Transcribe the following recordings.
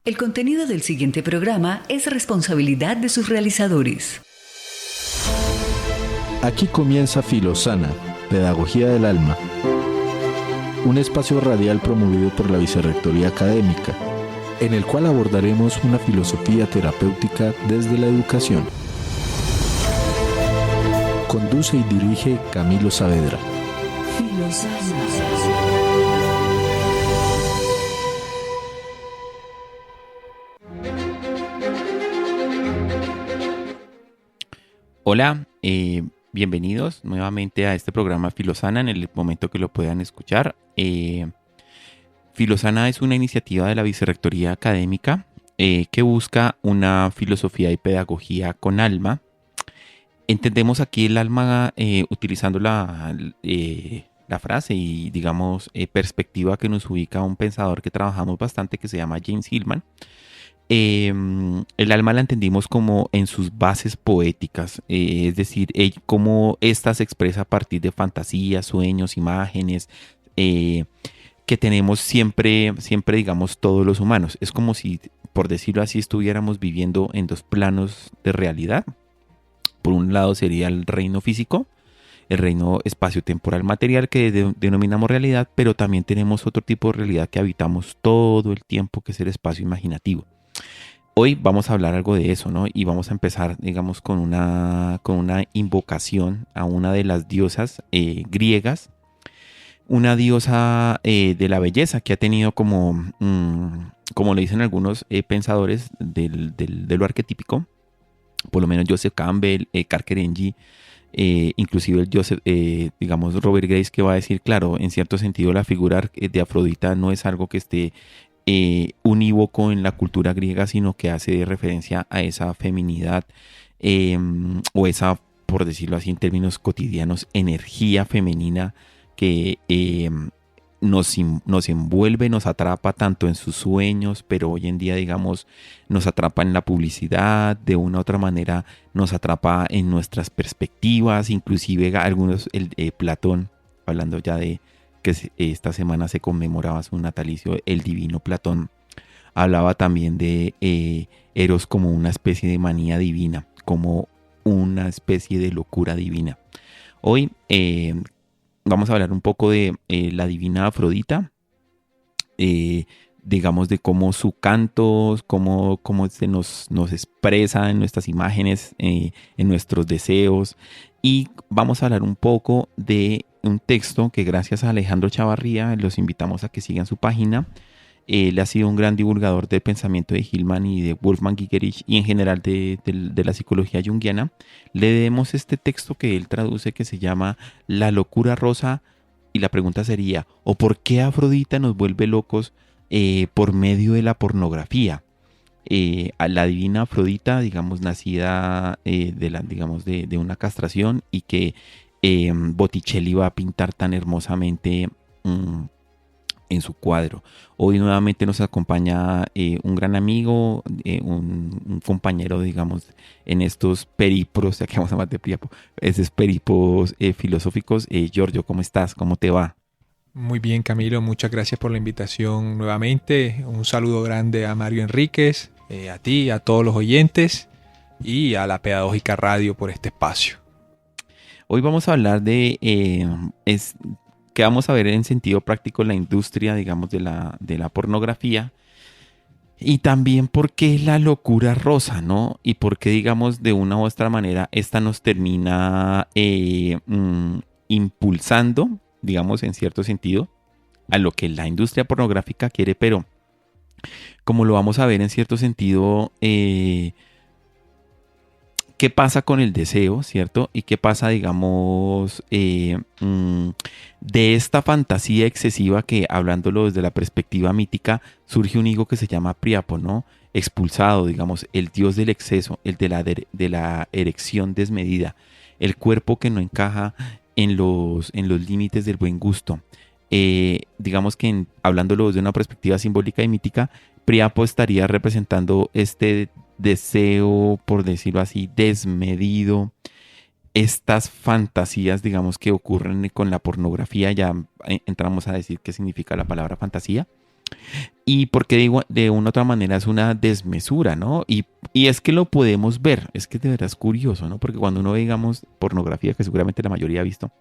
El contenido del siguiente programa es responsabilidad de sus realizadores. Aquí comienza Filosana, Pedagogía del Alma, un espacio radial promovido por la Vicerrectoría Académica, en el cual abordaremos una filosofía terapéutica desde la educación. Conduce y dirige Camilo Saavedra. Hola, bienvenidos nuevamente a este programa Filosana en el momento que lo puedan escuchar. Filosana es una iniciativa de la Vicerrectoría Académica que busca una filosofía y pedagogía con alma. Entendemos aquí el alma utilizando la frase y digamos perspectiva que nos ubica a un pensador que trabajamos bastante que se llama James Hillman. El alma la entendimos como en sus bases poéticas, es decir, cómo ésta se expresa a partir de fantasías, sueños, imágenes que tenemos siempre, digamos, todos los humanos. Es como si, por decirlo así, estuviéramos viviendo en dos planos de realidad. Por un lado sería el reino físico, el reino espacio-temporal material que denominamos realidad, pero también tenemos otro tipo de realidad que habitamos todo el tiempo, que es el espacio imaginativo. Hoy vamos a hablar algo de eso, ¿no? Y vamos a empezar, digamos, con una invocación a una de las diosas griegas, una diosa de la belleza que ha tenido como lo dicen algunos pensadores de lo arquetípico, por lo menos Joseph Campbell, Carkerenji, inclusive digamos Robert Grace, que va a decir, claro, en cierto sentido la figura de Afrodita no es algo que esté unívoco en la cultura griega, sino que hace referencia a esa feminidad o esa, por decirlo así en términos cotidianos, energía femenina que nos envuelve, nos atrapa tanto en sus sueños, pero hoy en día, digamos, nos atrapa en la publicidad, de una u otra manera nos atrapa en nuestras perspectivas, inclusive algunos, Platón, hablando ya de que esta semana se conmemoraba su natalicio, el divino Platón, hablaba también de Eros como una especie de manía divina, como una especie de locura divina. Hoy vamos a hablar un poco de la divina Afrodita, digamos de cómo su canto, cómo se nos expresa en nuestras imágenes, en nuestros deseos, y vamos a hablar un poco de un texto que gracias a Alejandro Chavarría, los invitamos a que sigan su página. Él ha sido un gran divulgador del pensamiento de Hillman y de Wolfgang Gigerich y en general de la psicología junguiana. Le debemos este texto que él traduce que se llama La locura rosa, y la pregunta sería, ¿o por qué Afrodita nos vuelve locos por medio de la pornografía? A la divina Afrodita, digamos, nacida de una castración y que Botticelli va a pintar tan hermosamente en su cuadro. Hoy nuevamente nos acompaña un gran amigo, un compañero, digamos, en estos periplos, ya que vamos a hablar de esos periplos filosóficos. Giorgio, ¿cómo estás? ¿Cómo te va? Muy bien, Camilo, muchas gracias por la invitación nuevamente. Un saludo grande a Mario Enríquez, a ti, a todos los oyentes y a la Pedagógica Radio por este espacio. Hoy vamos a hablar de que vamos a ver en sentido práctico la industria, digamos, de la pornografía, y también por qué la locura rosa, ¿no? Y por qué, digamos, de una u otra manera esta nos termina impulsando, digamos, en cierto sentido, a lo que la industria pornográfica quiere, pero como lo vamos a ver en cierto sentido, ¿qué pasa con el deseo, cierto? Y qué pasa, digamos, de esta fantasía excesiva que, hablándolo desde la perspectiva mítica, surge un hijo que se llama Príapo, ¿no? Expulsado, digamos, el dios del exceso, el de la erección desmedida, el cuerpo que no encaja en los límites del buen gusto. Digamos que hablándolo desde una perspectiva simbólica y mítica, Príapo estaría representando este deseo, por decirlo así, desmedido, estas fantasías, digamos, que ocurren con la pornografía. Ya entramos a decir qué significa la palabra fantasía. Y porque digo, de una u otra manera es una desmesura, ¿no? Y es que lo podemos ver, es que de verdad es curioso, ¿no? Porque cuando uno ve, digamos, pornografía, que seguramente la mayoría ha visto,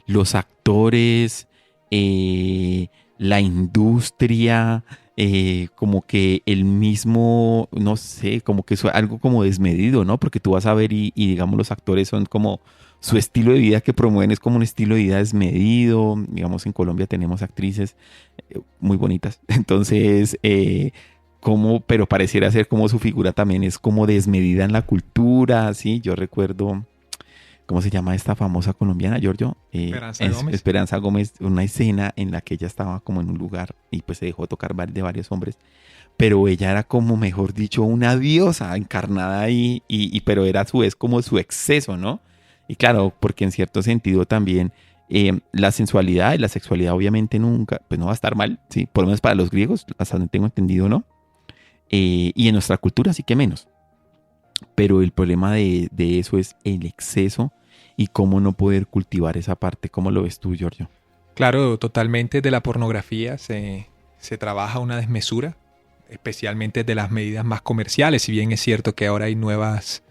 los actores, la industria, como que el mismo, no sé, como que es algo como desmedido, ¿no? Porque tú vas a ver y digamos los actores son como su estilo de vida que promueven es como un estilo de vida desmedido. Digamos, en Colombia tenemos actrices muy bonitas. Entonces, pero pareciera ser como su figura también es como desmedida en la cultura, ¿sí? Yo recuerdo, ¿cómo se llama esta famosa colombiana, Giorgio? Esperanza Gómez, una escena en la que ella estaba como en un lugar y pues se dejó tocar de varios hombres. Pero ella era como, mejor dicho, una diosa encarnada ahí, pero era a su vez como su exceso, ¿no? Y claro, porque en cierto sentido también la sensualidad y la sexualidad obviamente nunca, pues no va a estar mal, ¿sí? Por lo menos para los griegos, hasta donde tengo entendido, ¿no? Y en nuestra cultura sí que menos. Pero el problema de eso es el exceso y cómo no poder cultivar esa parte. ¿Cómo lo ves tú, Giorgio? Claro, totalmente de la pornografía se trabaja una desmesura, especialmente de las medidas más comerciales, si bien es cierto que ahora hay nuevas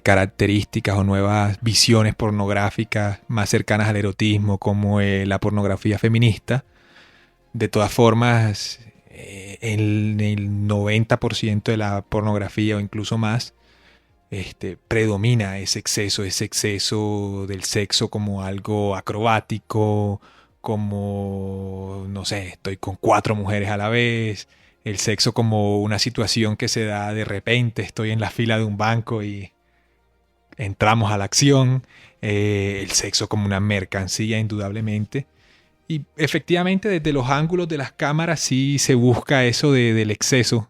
características o nuevas visiones pornográficas más cercanas al erotismo, como la pornografía feminista. De todas formas, el 90% de la pornografía o incluso más predomina ese exceso del sexo como algo acrobático, como, no sé, estoy con 4 mujeres a la vez, el sexo como una situación que se da de repente, estoy en la fila de un banco y entramos a la acción, el sexo como una mercancía indudablemente. Y efectivamente desde los ángulos de las cámaras sí se busca eso del exceso,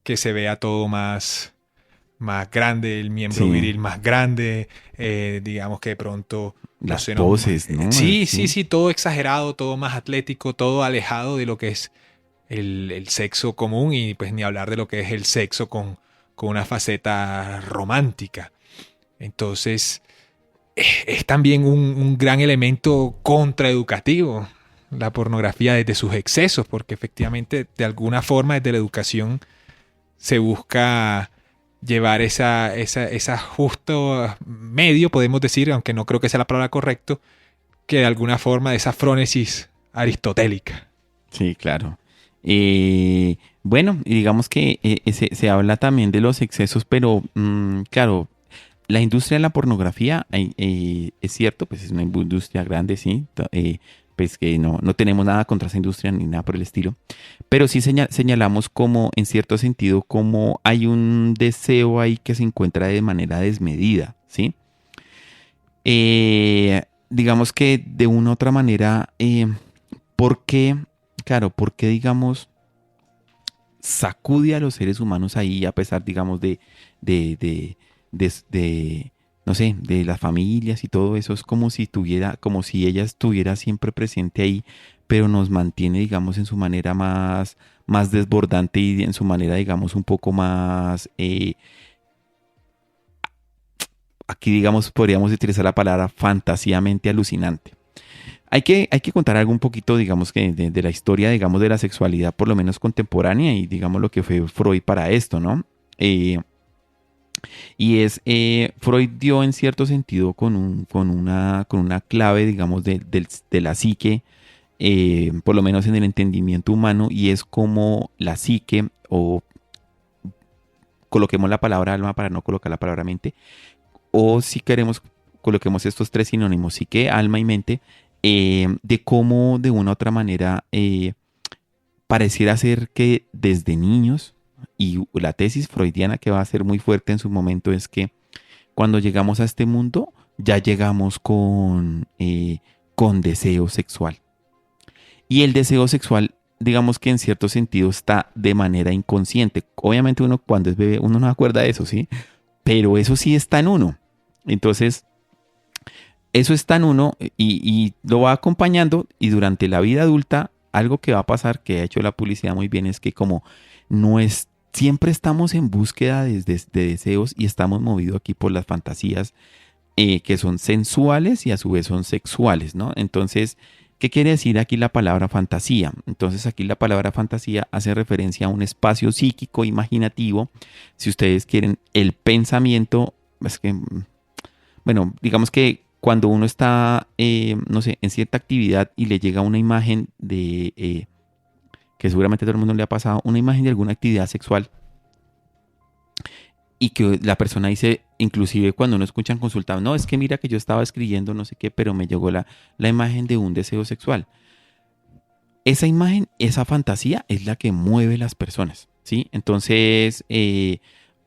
que se vea todo más grande, el miembro viril más grande, digamos que de pronto... Las poses, ¿no? Sí, todo exagerado, todo más atlético, todo alejado de lo que es el sexo común y pues ni hablar de lo que es el sexo con una faceta romántica. Entonces es también un gran elemento contraeducativo la pornografía desde sus excesos, porque efectivamente de alguna forma desde la educación se busca llevar esa justo medio, podemos decir, aunque no creo que sea la palabra correcta, que de alguna forma de esa frónesis aristotélica. Sí, claro. Bueno, digamos que se habla también de los excesos, pero claro, la industria de la pornografía, es cierto, pues es una industria grande, sí, pues que no tenemos nada contra esa industria ni nada por el estilo, pero sí señalamos como, en cierto sentido, como hay un deseo ahí que se encuentra de manera desmedida, ¿sí? Digamos que de una u otra manera, ¿por qué, digamos, sacude a los seres humanos ahí a pesar, digamos, de no sé, de las familias y todo eso? Es como si ella estuviera siempre presente ahí, pero nos mantiene, digamos, en su manera más desbordante y en su manera, digamos, un poco más, aquí, digamos, podríamos utilizar la palabra fantasíamente alucinante. Hay que contar algo un poquito, digamos, que de la historia, digamos, de la sexualidad, por lo menos contemporánea, y digamos lo que fue Freud para esto, ¿no? Freud dio en cierto sentido con una clave, digamos, de la psique, por lo menos en el entendimiento humano, y es como la psique, o coloquemos la palabra alma para no colocar la palabra mente, o si queremos coloquemos estos 3 sinónimos, psique, alma y mente, de cómo de una u otra manera pareciera ser que desde niños, y la tesis freudiana que va a ser muy fuerte en su momento es que cuando llegamos a este mundo ya llegamos con deseo sexual. Y el deseo sexual, digamos que en cierto sentido está de manera inconsciente. Obviamente uno cuando es bebé uno no se acuerda de eso, ¿sí? Pero eso sí está en uno. Entonces, eso está en uno y lo va acompañando, y durante la vida adulta algo que va a pasar, que ha hecho la publicidad muy bien, es que como siempre estamos en búsqueda de deseos y estamos movidos aquí por las fantasías que son sensuales y a su vez son sexuales, ¿no? Entonces, ¿Qué quiere decir aquí la palabra fantasía? Entonces aquí la palabra fantasía hace referencia a un espacio psíquico imaginativo. Si ustedes quieren, el pensamiento, es que, bueno, digamos que cuando uno está, no sé, en cierta actividad y le llega una imagen de, que seguramente a todo el mundo le ha pasado, una imagen de alguna actividad sexual y que la persona dice, inclusive cuando uno escucha en consulta, no, es que mira que yo estaba escribiendo no sé qué, pero me llegó la imagen de un deseo sexual. Esa imagen, esa fantasía es la que mueve las personas, ¿sí? Entonces,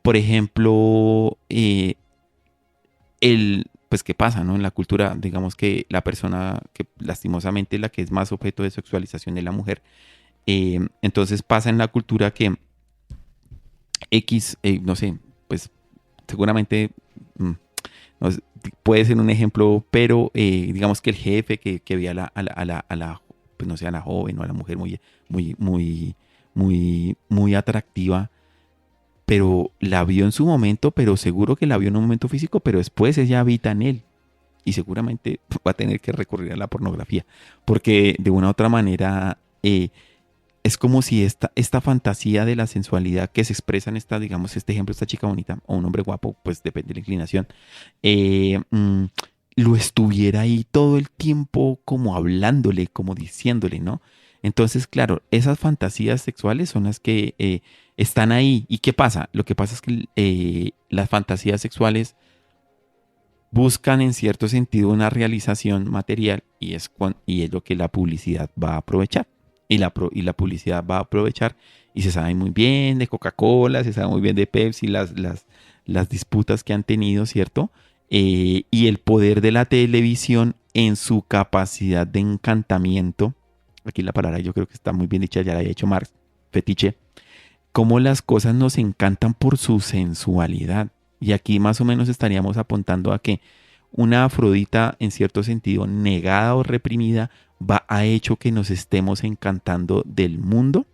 por ejemplo, pues qué pasa, ¿no? En la cultura, digamos que la persona que lastimosamente la que es más objeto de sexualización es la mujer. Entonces pasa en la cultura que X, no sé, pues seguramente no sé, puede ser un ejemplo, pero digamos que el jefe que ve a la, pues no sé, a la joven o a la mujer muy atractiva, pero la vio en su momento, pero seguro que la vio en un momento físico, pero después ella habita en él y seguramente va a tener que recurrir a la pornografía, porque de una u otra manera es como si esta fantasía de la sensualidad que se expresa en esta, digamos, este ejemplo, esta chica bonita o un hombre guapo, pues depende de la inclinación, lo estuviera ahí todo el tiempo como hablándole, como diciéndole, ¿no? Entonces, claro, esas fantasías sexuales son las que están ahí. ¿Y qué pasa? Lo que pasa es que las fantasías sexuales buscan en cierto sentido una realización material y es lo que la publicidad va a aprovechar. Y la publicidad va a aprovechar y se sabe muy bien de Coca-Cola, se sabe muy bien de Pepsi, las disputas que han tenido, ¿cierto? Y el poder de la televisión en su capacidad de encantamiento. Aquí la palabra yo creo que está muy bien dicha, ya la había hecho Marx, fetiche. Cómo las cosas nos encantan por su sensualidad. Y aquí más o menos estaríamos apuntando a que una Afrodita en cierto sentido negada o reprimida ha hecho que nos estemos encantando del mundo,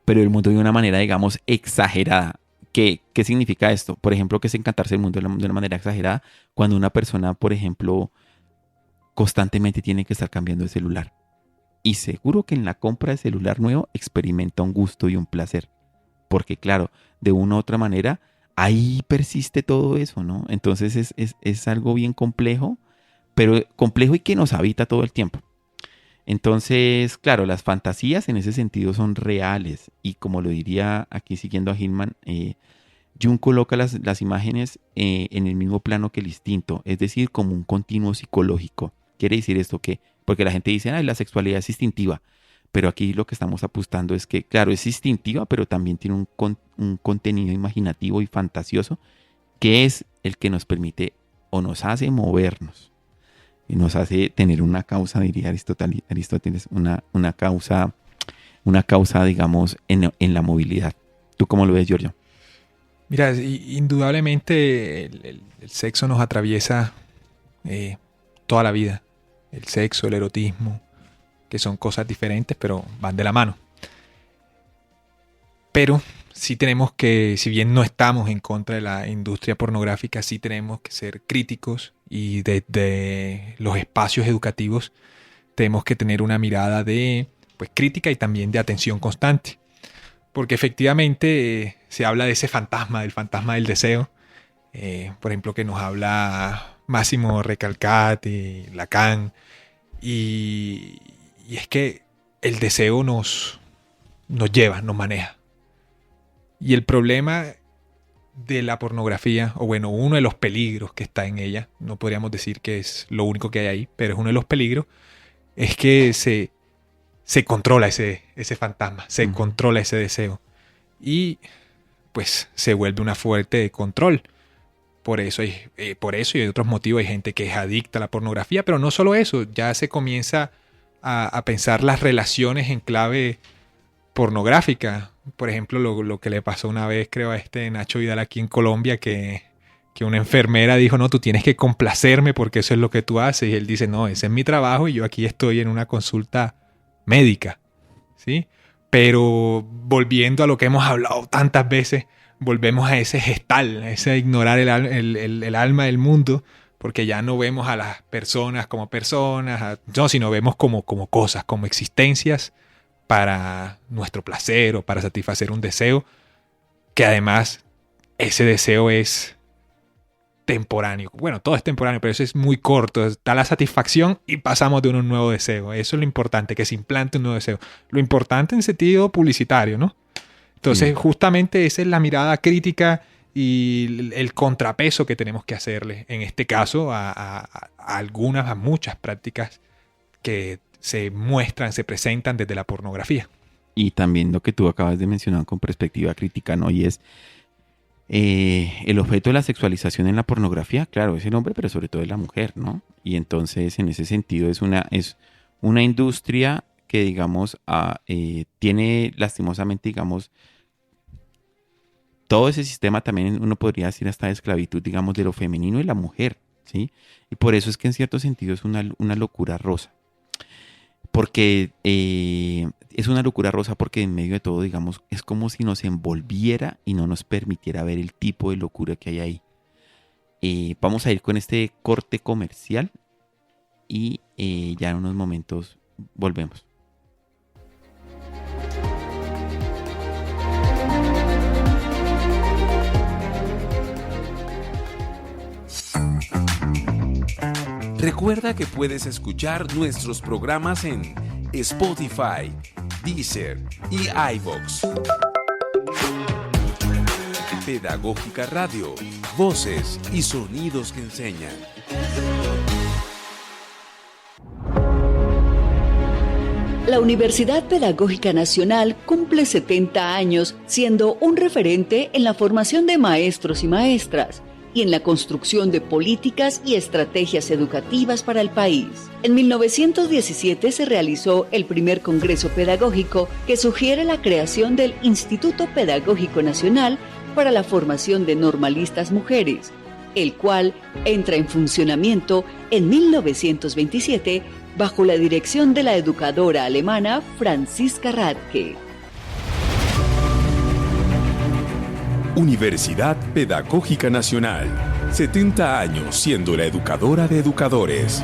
pero el mundo de una manera, digamos, exagerada. ¿Qué significa esto? Por ejemplo, que es encantarse del mundo de una manera exagerada cuando una persona, por ejemplo, constantemente tiene que estar cambiando de celular. Y seguro que en la compra de celular nuevo experimenta un gusto y un placer. Porque claro, de una u otra manera, ahí persiste todo eso, ¿no? Entonces es algo bien complejo, pero complejo y que nos habita todo el tiempo. Entonces, claro, las fantasías en ese sentido son reales. Y como lo diría aquí siguiendo a Hillman, Jung coloca las imágenes en el mismo plano que el instinto, es decir, como un continuo psicológico. Quiere decir esto que, porque la gente dice, la sexualidad es instintiva, pero aquí lo que estamos apostando es que, claro, es instintiva, pero también tiene un contenido imaginativo y fantasioso, que es el que nos permite o nos hace movernos y nos hace tener una causa, diría Aristóteles, una causa, digamos, en la movilidad. ¿Tú cómo lo ves, Giorgio? Mira, indudablemente el sexo nos atraviesa toda la vida. El sexo, el erotismo, que son cosas diferentes, pero van de la mano. Pero sí tenemos que, si bien no estamos en contra de la industria pornográfica, sí tenemos que ser críticos y desde los espacios educativos tenemos que tener una mirada de crítica y también de atención constante. Porque efectivamente se habla de ese fantasma, del fantasma del deseo. Por ejemplo, que nos habla Máximo Recalcati, Lacan. Y es que el deseo nos lleva, nos maneja. Y el problema de la pornografía, o bueno, uno de los peligros que está en ella, no podríamos decir que es lo único que hay ahí, pero es uno de los peligros, es que se controla ese fantasma, se controla ese deseo. Y pues se vuelve una fuerte de control. Por eso y de otros motivos hay gente que es adicta a la pornografía, pero no solo eso, ya se comienza a pensar las relaciones en clave pornográfica. Por ejemplo, lo que le pasó una vez, creo, a Nacho Vidal aquí en Colombia, que una enfermera dijo, no, tú tienes que complacerme porque eso es lo que tú haces. Y él dice, no, ese es mi trabajo y yo aquí estoy en una consulta médica, ¿sí? Pero volviendo a lo que hemos hablado tantas veces, volvemos a ese gestal, a ese ignorar el alma del mundo, porque ya no vemos a las personas, no, sino vemos como cosas, como existencias para nuestro placer o para satisfacer un deseo, que además ese deseo es temporáneo. Bueno, todo es temporáneo, pero eso es muy corto. Da la satisfacción y pasamos de un nuevo deseo. Eso es lo importante, que se implante un nuevo deseo. Lo importante en sentido publicitario, ¿no? Entonces, justamente esa es la mirada crítica y el contrapeso que tenemos que hacerle, en este caso, a muchas prácticas que se muestran, se presentan desde la pornografía. Y también lo que tú acabas de mencionar con perspectiva crítica, ¿no? Y es el objeto de la sexualización en la pornografía, claro, es el hombre, pero sobre todo es la mujer, ¿no? Y entonces, en ese sentido, es una industria que, digamos, tiene lastimosamente, digamos, todo ese sistema también, uno podría decir hasta de esclavitud, digamos, de lo femenino y la mujer, ¿sí? Y por eso es que en cierto sentido es una locura rosa. Porque es una locura rosa porque en medio de todo, digamos, es como si nos envolviera y no nos permitiera ver el tipo de locura que hay ahí. Vamos a ir con este corte comercial y ya en unos momentos volvemos. Recuerda que puedes escuchar nuestros programas en Spotify, Deezer y iVoox. Pedagógica Radio, voces y sonidos que enseñan. La Universidad Pedagógica Nacional cumple 70 años siendo un referente en la formación de maestros y maestras y en la construcción de políticas y estrategias educativas para el país. En 1917 se realizó el primer Congreso Pedagógico que sugiere la creación del Instituto Pedagógico Nacional para la formación de normalistas mujeres, el cual entra en funcionamiento en 1927 bajo la dirección de la educadora alemana Franziska Radke. Universidad Pedagógica Nacional, 70 años siendo la educadora de educadores.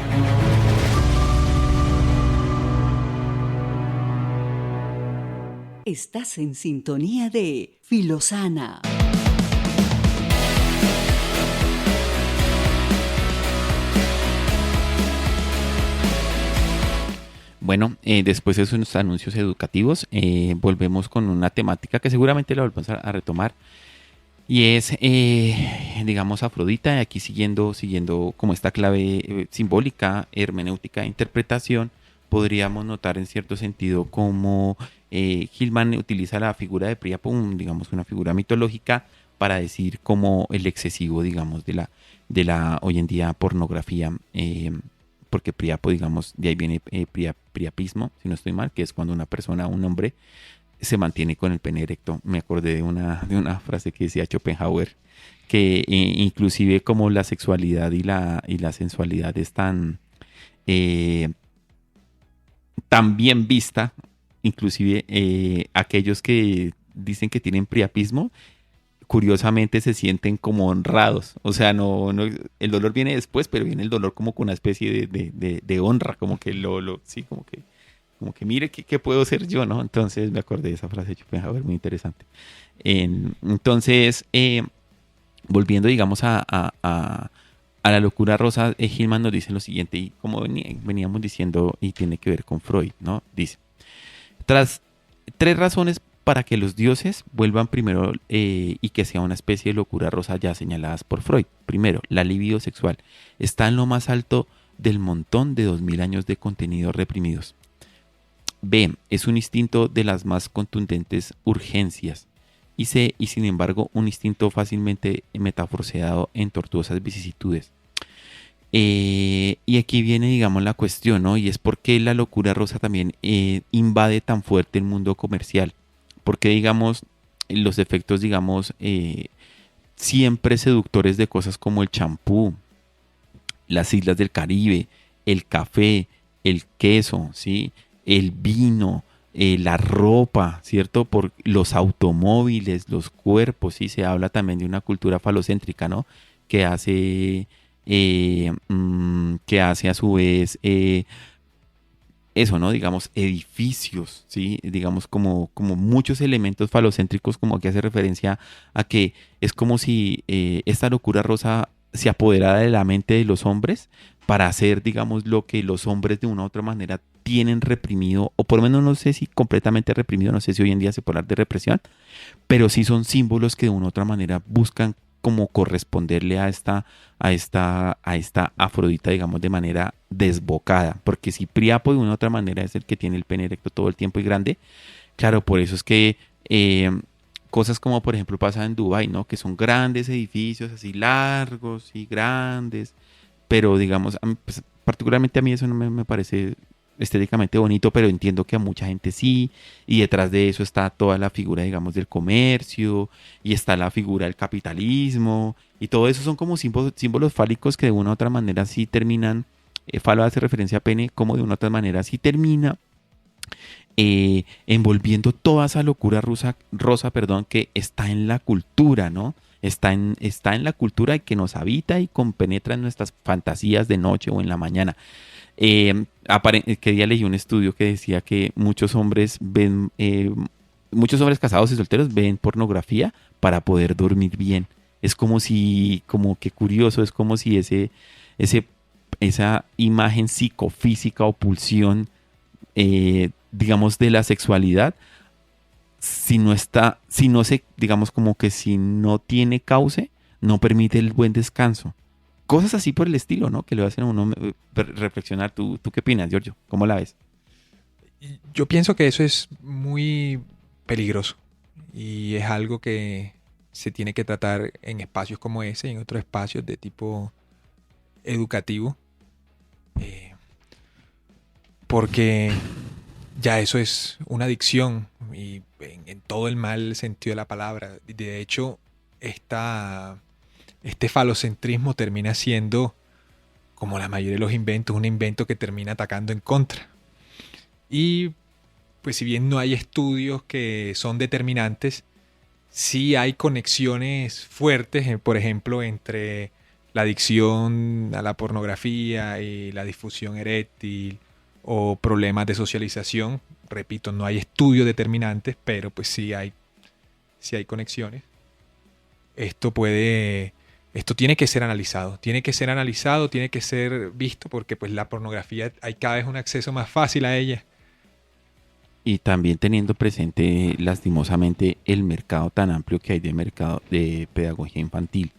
Estás en sintonía de Filosana. Bueno, después de esos anuncios educativos, volvemos con una temática que seguramente la volvemos a retomar. Y es, digamos, Afrodita, aquí siguiendo como esta clave simbólica, hermenéutica, interpretación, podríamos notar en cierto sentido cómo Hillman utiliza la figura de Príapo, digamos, una figura mitológica, para decir como el excesivo, digamos, de la hoy en día pornografía, porque Príapo, digamos, de ahí viene priapismo, si no estoy mal, que es cuando una persona, un hombre, se mantiene con el pene erecto. Me acordé de una frase que decía Schopenhauer, que inclusive como la sexualidad y la sensualidad es tan bien vista, inclusive aquellos que dicen que tienen priapismo, curiosamente se sienten como honrados. O sea, no, el dolor viene después, pero viene el dolor como con una especie de honra, como que sí, como que mire qué puedo ser yo, ¿no? Entonces me acordé de esa frase de Schopenhauer, muy interesante. Entonces, volviendo, digamos, a la locura rosa, Hillman nos dice lo siguiente, y como veníamos diciendo, y tiene que ver con Freud, ¿no? Dice, tras 3 razones para que los dioses vuelvan primero y que sea una especie de locura rosa ya señaladas por Freud. Primero, la libido sexual está en lo más alto del montón de 2000 años de contenidos reprimidos. B, es un instinto de las más contundentes urgencias. Y C, y sin embargo, un instinto fácilmente metaforseado en tortuosas vicisitudes. Y aquí viene, digamos, la cuestión, ¿no? Y es por qué la locura rosa también invade tan fuerte el mundo comercial. Porque, digamos, los efectos, digamos, siempre seductores de cosas como el champú, las islas del Caribe, el café, el queso, ¿sí? El vino, la ropa, ¿cierto? Por los automóviles, los cuerpos, ¿sí? Se habla también de una cultura falocéntrica, ¿no? Que hace que hace a su vez eso, ¿no? Digamos, edificios, ¿sí? Digamos, como muchos elementos falocéntricos, como que hace referencia a que es como si esta locura rosa se apoderara de la mente de los hombres para hacer, digamos, lo que los hombres de una u otra manera tienen reprimido, o por lo menos no sé si completamente reprimido, no sé si hoy en día se puede hablar de represión, pero sí son símbolos que de una u otra manera buscan como corresponderle a esta Afrodita, digamos, de manera desbocada. Porque si Priapo de una u otra manera es el que tiene el pene erecto todo el tiempo y grande, claro, por eso es que cosas como por ejemplo pasa en Dubái, ¿no? Que son grandes edificios así largos y grandes, pero digamos, pues, particularmente a mí eso no me parece estéticamente bonito, pero entiendo que a mucha gente sí, y detrás de eso está toda la figura, digamos, del comercio, y está la figura del capitalismo, y todo eso son como símbolos fálicos que de una u otra manera sí terminan, falo hace referencia a pene, como de una u otra manera sí termina envolviendo toda esa locura rosa, perdón, que está en la cultura, ¿no? Está en la cultura que nos habita y compenetra en nuestras fantasías de noche o en la mañana. Que día leí un estudio que decía que muchos hombres casados y solteros ven pornografía para poder dormir bien. Es como que curioso, es como si esa imagen psicofísica o pulsión, digamos, de la sexualidad, si no tiene cauce, no permite el buen descanso. Cosas así por el estilo, ¿no? Que le hacen a uno reflexionar. ¿Tú qué opinas, Giorgio? ¿Cómo la ves? Yo pienso que eso es muy peligroso y es algo que se tiene que tratar en espacios como ese y en otros espacios de tipo educativo, porque ya eso es una adicción y en todo el mal sentido de la palabra. De hecho, este falocentrismo termina siendo, como la mayoría de los inventos, un invento que termina atacando en contra. Y pues si bien no hay estudios que son determinantes, sí hay conexiones fuertes, por ejemplo, entre la adicción a la pornografía y la disfunción eréctil o problemas de socialización. Repito, no hay estudios determinantes, pero pues sí hay conexiones. Esto tiene que ser analizado, tiene que ser visto, porque pues la pornografía hay cada vez un acceso más fácil a ella. Y también teniendo presente lastimosamente el mercado tan amplio que hay de mercado de pedagogía infantil.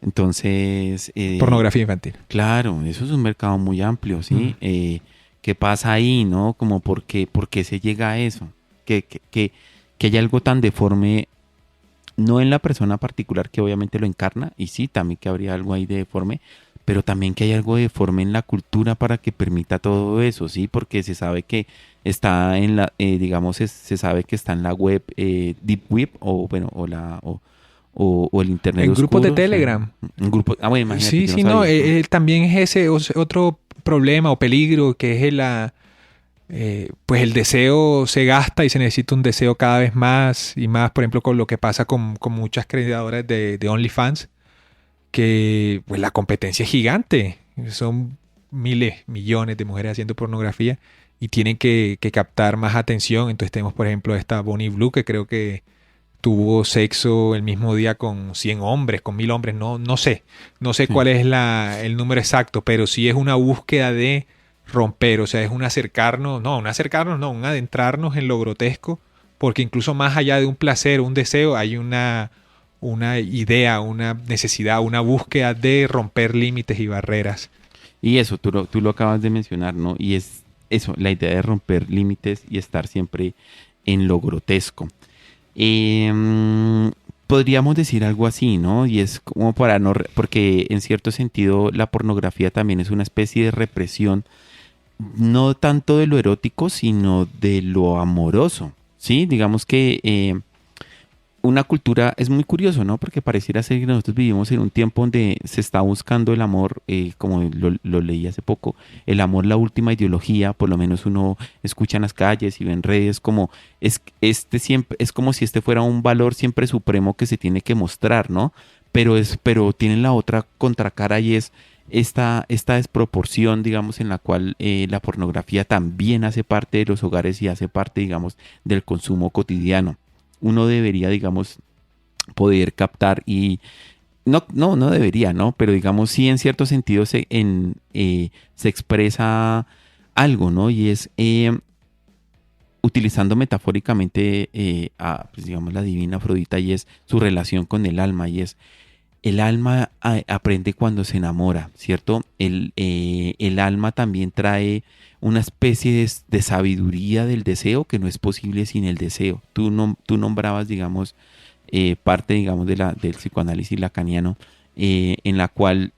Entonces... pornografía infantil. Claro, eso es un mercado muy amplio, ¿sí? ¿Qué pasa ahí, no? Como por qué se llega a eso. Que hay algo tan deforme, no en la persona particular que obviamente lo encarna, y sí, también que habría algo ahí de deforme, pero también que hay algo deforme en la cultura para que permita todo eso, ¿sí? Porque se sabe que está en la, se sabe que está en la web, Deep Web, o el internet en oscuro. Grupos de Telegram. En grupos, bueno, imagínate. Sí, también es ese otro problema o peligro, que es pues el deseo se gasta y se necesita un deseo cada vez más y más, por ejemplo, con lo que pasa con muchas creadoras de OnlyFans, que pues la competencia es gigante. Son miles, millones de mujeres haciendo pornografía y tienen que captar más atención. Entonces tenemos, por ejemplo, esta Bonnie Blue, que creo que tuvo sexo el mismo día con 100 hombres, con 1000 hombres, no sé cuál es el número exacto, pero sí es una búsqueda de romper, o sea, es un adentrarnos en lo grotesco, porque incluso más allá de un placer, un deseo, hay una idea, una necesidad, una búsqueda de romper límites y barreras. Y eso, tú lo acabas de mencionar, ¿no? Y es eso, la idea de romper límites y estar siempre en lo grotesco. Podríamos decir algo así, ¿no? Y es como porque en cierto sentido la pornografía también es una especie de represión, no tanto de lo erótico, sino de lo amoroso, ¿sí? Digamos que una cultura es muy curioso, ¿no? Porque pareciera ser que nosotros vivimos en un tiempo donde se está buscando el amor, como lo leí hace poco, el amor, la última ideología. Por lo menos uno escucha en las calles y ve en redes como es como si este fuera un valor siempre supremo que se tiene que mostrar, ¿no? Pero tienen la otra contracara, y es esta desproporción, digamos, en la cual la pornografía también hace parte de los hogares y hace parte, digamos, del consumo cotidiano. Uno debería, digamos, poder captar y no debería, ¿no? Pero digamos, sí, en cierto sentido se expresa algo, ¿no? Y es utilizando metafóricamente pues, digamos, la divina Afrodita, y es su relación con el alma, y es el alma aprende cuando se enamora, ¿cierto? El alma también trae una especie de sabiduría del deseo que no es posible sin el deseo. Tú nombrabas, digamos, parte, digamos, del psicoanálisis lacaniano, en la cual,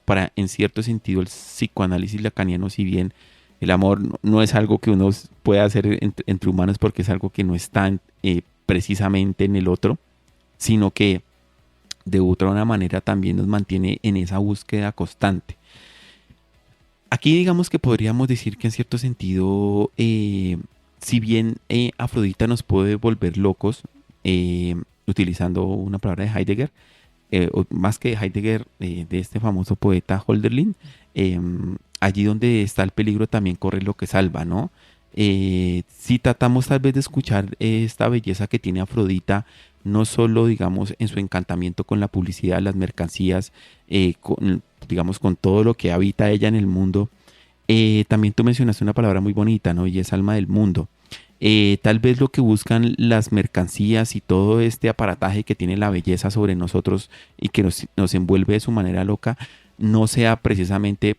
para en cierto sentido, el psicoanálisis lacaniano, si bien el amor no es algo que uno pueda hacer entre humanos porque es algo que no está precisamente en el otro, sino que de otra manera también nos mantiene en esa búsqueda constante. Aquí digamos que podríamos decir que en cierto sentido, si bien Afrodita nos puede volver locos, utilizando una palabra de Heidegger, o más que de Heidegger, de este famoso poeta Hölderlin, allí donde está el peligro también corre lo que salva, ¿no? Si tratamos tal vez de escuchar esta belleza que tiene Afrodita, no solo, digamos, en su encantamiento con la publicidad, las mercancías, digamos, con todo lo que habita ella en el mundo, también tú mencionaste una palabra muy bonita, ¿no? Y es alma del mundo. Tal vez lo que buscan las mercancías y todo este aparataje que tiene la belleza sobre nosotros y que nos envuelve de su manera loca, no sea precisamente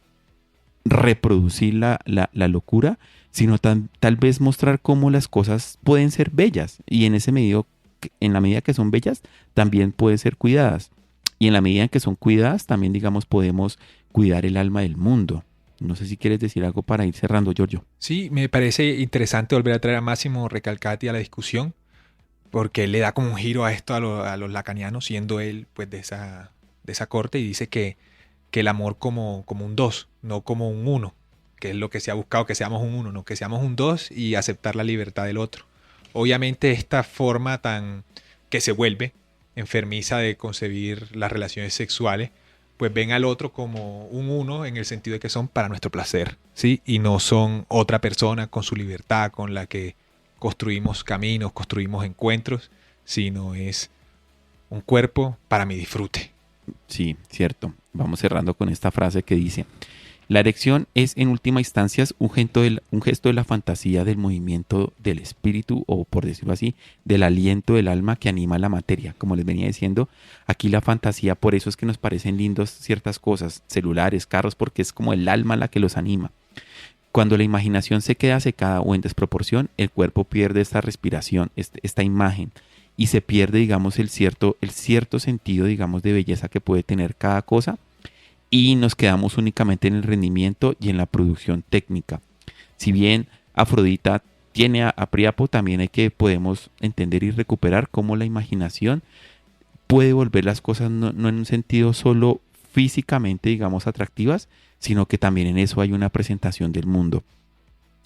reproducir la locura, sino tal vez mostrar cómo las cosas pueden ser bellas, y en la medida que son bellas también pueden ser cuidadas, y en la medida en que son cuidadas también, digamos, podemos cuidar el alma del mundo. No sé si quieres decir algo para ir cerrando, Giorgio. Sí, me parece interesante volver a traer a Máximo Recalcati a la discusión, porque él le da como un giro a esto a los lacanianos, siendo él pues de esa corte, y dice que el amor como un dos, no como un uno, que es lo que se ha buscado, que seamos un uno, no, que seamos un dos y aceptar la libertad del otro. Obviamente esta forma tan que se vuelve enfermiza de concebir las relaciones sexuales, pues ven al otro como un uno en el sentido de que son para nuestro placer, ¿sí? Y no son otra persona con su libertad, con la que construimos caminos, construimos encuentros, sino es un cuerpo para mi disfrute. Sí, cierto. Vamos cerrando con esta frase que dice: la erección es en última instancia un gesto de la fantasía, del movimiento del espíritu, o por decirlo así, del aliento del alma que anima la materia. Como les venía diciendo, aquí la fantasía, por eso es que nos parecen lindos ciertas cosas, celulares, carros, porque es como el alma la que los anima. Cuando la imaginación se queda secada o en desproporción, el cuerpo pierde esta respiración, esta imagen, y se pierde, digamos, el cierto sentido, digamos, de belleza que puede tener cada cosa, y nos quedamos únicamente en el rendimiento y en la producción técnica. Si bien Afrodita tiene a Príapo, también podemos entender y recuperar cómo la imaginación puede volver las cosas no en un sentido solo físicamente, digamos, atractivas, sino que también en eso hay una presentación del mundo.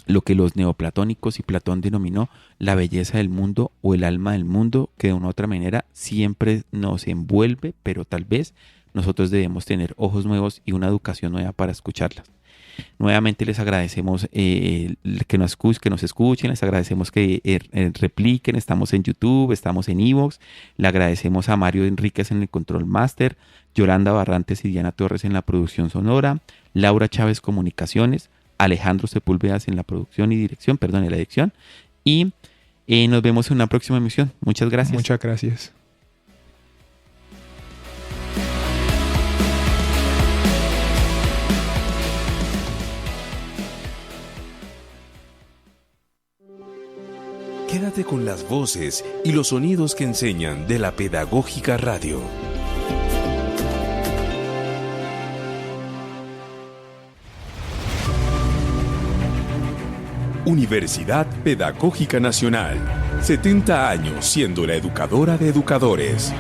Lo que los neoplatónicos y Platón denominó la belleza del mundo o el alma del mundo, que de una u otra manera siempre nos envuelve, pero tal vez nosotros debemos tener ojos nuevos y una educación nueva para escucharlas. Nuevamente les agradecemos que nos escuchen, les agradecemos que repliquen. Estamos en YouTube, estamos en iVoox. Le agradecemos a Mario Enríquez en el Control Master, Yolanda Barrantes y Diana Torres en la producción sonora, Laura Chávez Comunicaciones, Alejandro Sepúlvedas en la producción y dirección, en la edición. Y nos vemos en una próxima emisión. Muchas gracias. Muchas gracias. Quédate con las voces y los sonidos que enseñan de la Pedagógica Radio. Universidad Pedagógica Nacional. 70 años siendo la educadora de educadores.